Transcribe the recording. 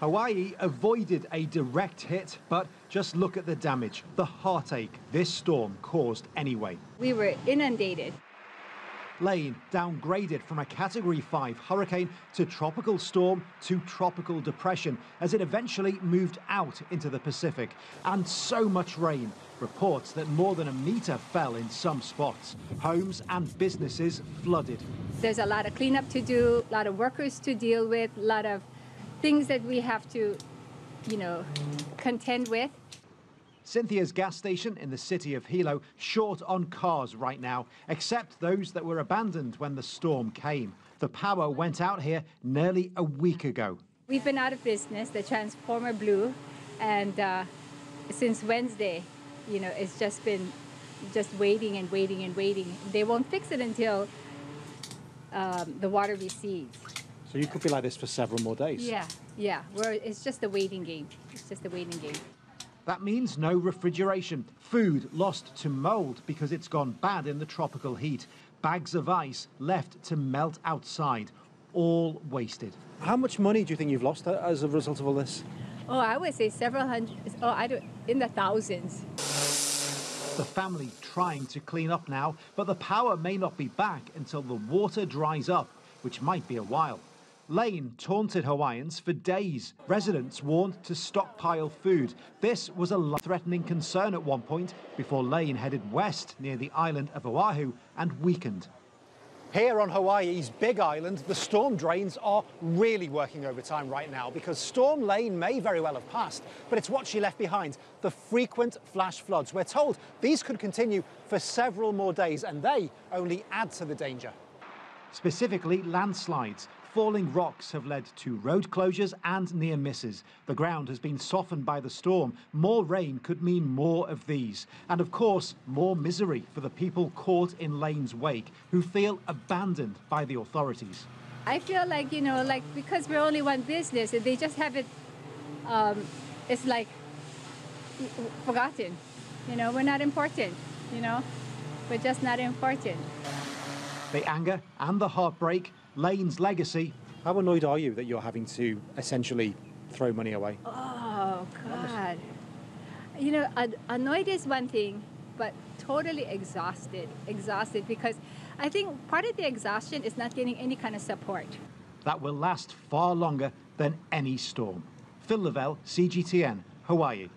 Hawaii avoided a direct hit, but just look at the damage, the heartache this storm caused anyway. We were inundated. Lane downgraded from a Category 5 hurricane to tropical storm to tropical depression as it eventually moved out into the Pacific. And so much rain. Reports that more than a metre fell in some spots. Homes and businesses flooded. There's a lot of cleanup to do, a lot of workers to deal with, a lot of things that we have to, contend with. Cynthia's gas station in the city of Hilo short on cars right now, except those that were abandoned when the storm came. The power went out here nearly a week ago. We've been out of business, the transformer blew, and since Wednesday, it's just been waiting and waiting and waiting. They won't fix it until the water recedes. So you could be like this for several more days? Yeah. It's just a waiting game. It's just a waiting game. That means no refrigeration. Food lost to mold because it's gone bad in the tropical heat. Bags of ice left to melt outside. All wasted. How much money do you think you've lost as a result of all this? Oh, I would say several hundred. In the thousands. The family trying to clean up now, but the power may not be back until the water dries up, which might be a while. Lane taunted Hawaiians for days. Residents warned to stockpile food. This was a life-threatening concern at one point before Lane headed west near the island of Oahu and weakened. Here on Hawaii's Big Island, the storm drains are really working overtime right now because Storm Lane may very well have passed, but it's what she left behind, the frequent flash floods. We're told these could continue for several more days and they only add to the danger. Specifically, landslides. Falling rocks have led to road closures and near misses. The ground has been softened by the storm. More rain could mean more of these. And of course, more misery for the people caught in Lane's wake who feel abandoned by the authorities. I feel like, because we're only one business, they just have it, it's like forgotten. We're not important, We're just not important. The anger and the heartbreak, Lane's legacy. How annoyed are you that you're having to essentially throw money away? Oh, God. Annoyed is one thing, but totally exhausted because I think part of the exhaustion is not getting any kind of support. That will last far longer than any storm. Phil Lavelle, CGTN, Hawaii.